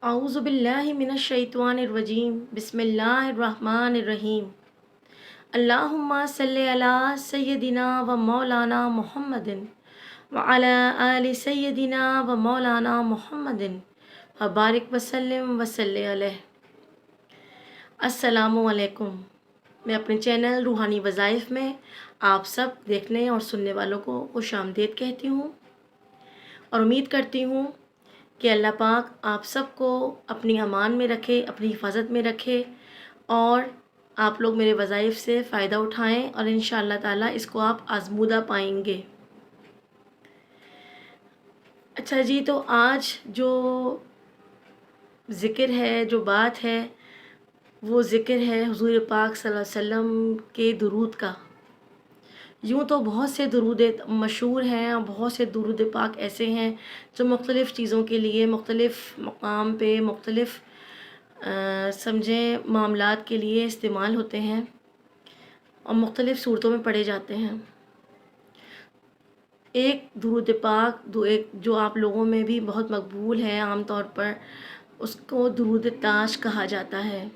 अऊज़ु बिल्लाहि मिनश शैतानिर रजीम बिस्मिल्लाहिर रहमानिर रहीम अल्लाहुम्मा सल्लि अला सय्यदिना व मौलाना मुहम्मदिन व अला आलि सय्यदिना व मौलाना मुहम्मदिन व बारिक वसल्लिम व सल्लि अलैहि। अस्सलामु अलैकुम। मैं अपने चैनल रूहानी वज़ाइफ में आप सब देखने और सुनने वालों को खुशामदीद कहती हूँ और उम्मीद करती हूँ कि अल्लाह पाक आप सबको अपनी अमान में रखे, अपनी हिफाजत में रखे और आप लोग मेरे वज़ाइफ से फ़ायदा उठाएं और इंशाअल्लाह ताला इसको आप आज़मूदा पाएंगे। अच्छा जी, तो आज जो ज़िक्र है, जो बात है, वो ज़िक्र है हुज़ूर पाक सल्लल्लाहु अलैहि वसल्लम के दुरूद का। यूँ तो बहुत से दुरूद मशहूर हैं और बहुत से दुरूद पाक ऐसे हैं जो मुख्तलिफ़ चीज़ों के लिए मुख्तलिफ़ मकाम पे मुख्तलिफ़ समझें मामलात के लिए इस्तेमाल होते हैं और मुख्तलिफ़ सूरतों में पढ़े जाते हैं। एक दुरूद पाक एक जो आप लोगों में भी बहुत मकबूल है, आम तौर पर उसको दुरूद ताज कहा जाता है।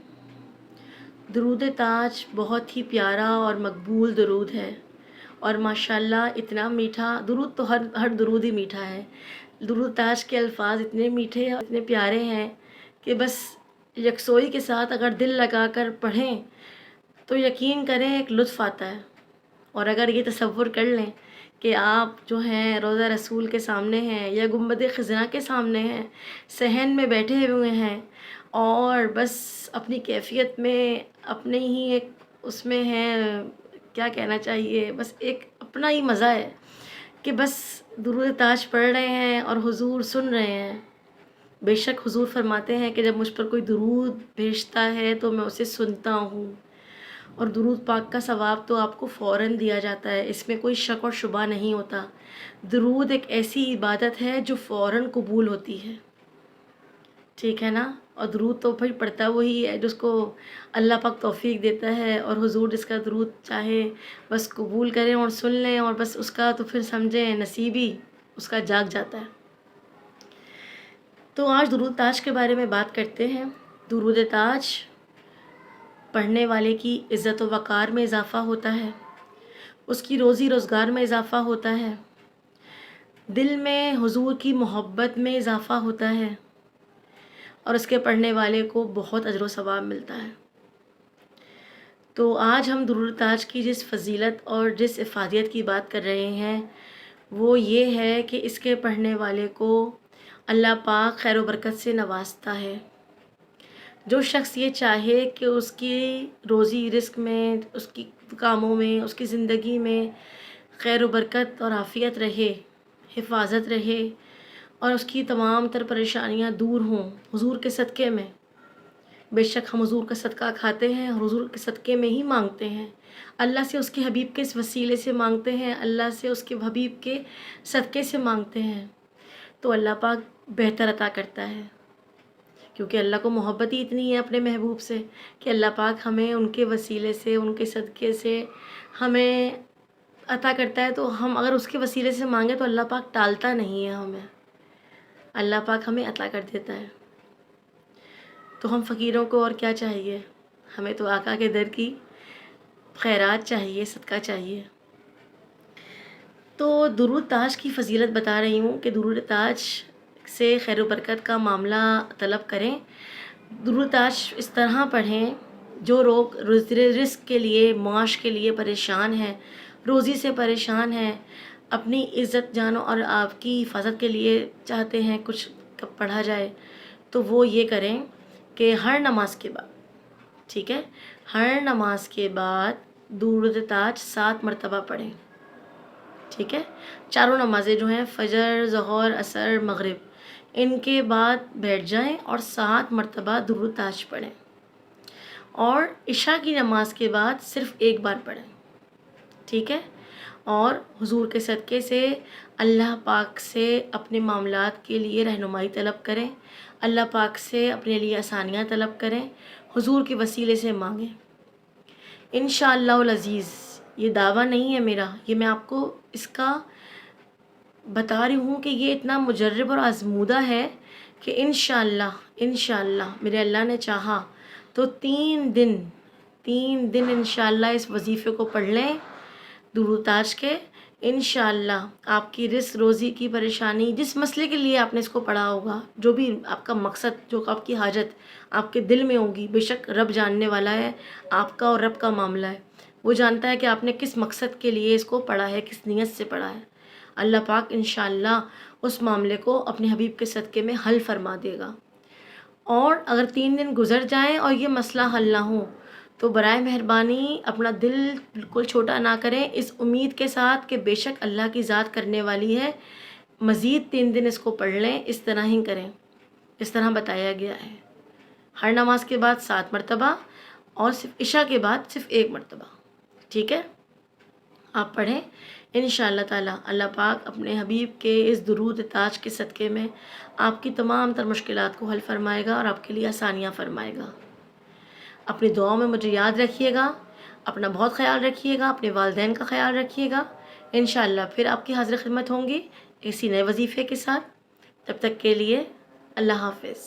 दुरूद ताज बहुत ही प्यारा और मकबूल दुरूद है और माशाल्लाह इतना मीठा दुरूद, तो हर दुरूद ही मीठा है। दुरूद ताज के अल्फाज इतने मीठे और इतने प्यारे हैं कि बस यकसोई के साथ अगर दिल लगाकर पढ़ें तो यकीन करें एक लुत्फ़ आता है। और अगर ये तसव्वुर कर लें कि आप जो हैं रोज़ा रसूल के सामने हैं या गुंबद ख़ज़रा के सामने हैं, सहन में बैठे हुए हैं और बस अपनी कैफ़ियत में अपने ही एक उसमें हैं, क्या कहना चाहिए, बस एक अपना ही मज़ा है कि बस दुरूद ताज पढ़ रहे हैं और हुज़ूर सुन रहे हैं। बेशक हुज़ूर फरमाते हैं कि जब मुझ पर कोई दुरूद भेजता है तो मैं उसे सुनता हूँ और दुरूद पाक का सवाब तो आपको फ़ौरन दिया जाता है, इसमें कोई शक और शुबा नहीं होता। दुरूद एक ऐसी इबादत है जो फ़ौरन कबूल होती है, ठीक है ना। और दुरूद तो भाई पढ़ता वही है जिसको अल्लाह पाक तौफ़ीक देता है और हुज़ूर जिसका दुरूद चाहे बस कबूल करें और सुन लें और बस उसका तो फिर समझें नसीब ही उसका जाग जाता है। तो आज दुरूद ताज के बारे में बात करते हैं। दुरूद ताज पढ़ने वाले की इज़्ज़त व वक़ार में इज़ाफ़ा होता है, उसकी रोज़ी रोज़गार में इज़ाफ़ा होता है, दिल में हुज़ूर की मोहब्बत में इज़ाफ़ा होता है और उसके पढ़ने वाले को बहुत अजर व सवाब मिलता है। तो आज हम दुरूद ताज की जिस फ़जीलत और जिस इफ़ादियत की बात कर रहे हैं वो ये है कि इसके पढ़ने वाले को अल्लाह पाक खैर व बरकत से नवाजता है। जो शख्स ये चाहे कि उसकी रोज़ी रिज़्क़ में, उसकी कामों में, उसकी ज़िंदगी में खैर व बरकत और आफ़ियत रहे, हिफाजत रहे और उसकी तमाम तर परेशानियां दूर हों हुज़ूर के सदक़े में। बेशक हम हुज़ूर का सदका खाते हैं और हुज़ूर के सदक़े में ही मांगते हैं, अल्लाह से उसके हबीब के इस वसीले से मांगते हैं, अल्लाह से उसके हबीब के सदक़े से मांगते हैं तो अल्लाह पाक बेहतर अता करता है, क्योंकि अल्लाह को मोहब्बत ही इतनी है अपने महबूब से कि अल्लाह पाक हमें उनके वसीले से, उनके सदक़े से हमें अता करता है। तो हम अगर उसके वसीले से मांगे तो अल्लाह पाक टालता नहीं है हमें, अल्लाह पाक हमें अता कर देता है। तो हम फ़कीरों को और क्या चाहिए, हमें तो आका के दर की खैरात चाहिए, सदका चाहिए। तो दुरूद ताज की फ़जीलत बता रही हूँ कि दुरूद ताज से खैर व बरकत का मामला तलब करें। दुरूद ताज इस तरह पढ़ें जो लोग रिज़्क़ के लिए, माश के लिए परेशान हैं, रोज़ी से परेशान हैं, अपनी इज़्ज़त जान और आपकी हिफाजत के लिए चाहते हैं कुछ पढ़ा जाए, तो वो ये करें कि हर नमाज के बाद, ठीक है, हर नमाज के बाद दुरूद ताज 7 मरतबा पढ़ें, ठीक है। चारों नमाज़ें जो हैं फ़जर, ज़ोहर, असर, मग़रिब, इनके बाद बैठ जाएं और 7 मरतबा दुरूद ताज पढ़ें और इशा की नमाज के बाद सिर्फ़ एक बार पढ़ें, ठीक है। और हुज़ूर के सदक़े से अल्लाह पाक से अपने मामलात के लिए रहनुमाई तलब करें, अल्लाह पाक से अपने लिए आसानियाँ तलब करें, हुज़ूर के वसीले से मांगें। इंशाअल्लाहुल अज़ीज़, ये दावा नहीं है मेरा, ये मैं आपको इसका बता रही हूँ कि ये इतना मुजर्रब और आज़मूदा है کہ انشاءاللہ میرے اللہ نے چاہا تو 3 دن انشاءاللہ اس وظیفے کو پڑھ لیں درود تاج کے. انشاءاللہ آپ کی رزق روزی کی پریشانی، جس مسئلے کے لیے آپ نے اس کو پڑھا ہوگا، جو بھی آپ کا مقصد، جو آپ کی حاجت آپ کے دل میں ہوگی، بے شک رب جاننے والا ہے آپ کا اور رب کا معاملہ ہے. وہ جانتا ہے کہ آپ نے کس مقصد کے لیے اس کو پڑھا ہے، کس نیت سے پڑھا ہے. اللہ پاک انشاءاللہ اس معاملے کو اپنے حبیب کے صدقے میں حل فرما دے گا. اور اگر 3 دن گزر جائیں اور یہ مسئلہ حل نہ ہو تو برائے مہربانی اپنا دل بالکل چھوٹا نہ کریں، اس امید کے ساتھ کہ بے شک اللہ کی ذات کرنے والی ہے. مزید 3 دن اس کو پڑھ لیں. اس طرح ہی کریں، اس طرح بتایا گیا ہے. ہر نماز کے بعد 7 مرتبہ اور صرف عشاء کے بعد صرف 1 مرتبہ. ٹھیک ہے، آپ پڑھیں. انشاءاللہ تعالیٰ اللہ پاک اپنے حبیب کے اس درود تاج کے صدقے میں آپ کی تمام تر مشکلات کو حل فرمائے گا اور آپ کے لیے آسانیاں فرمائے گا. اپنی دعاؤں میں مجھے یاد رکھیے گا، اپنا بہت خیال رکھیے گا، اپنے والدین کا خیال رکھیے گا. انشاءاللہ پھر آپ کی حاضر خدمت ہوں گی اسی نئے وظیفے کے ساتھ. تب تک کے لیے اللہ حافظ.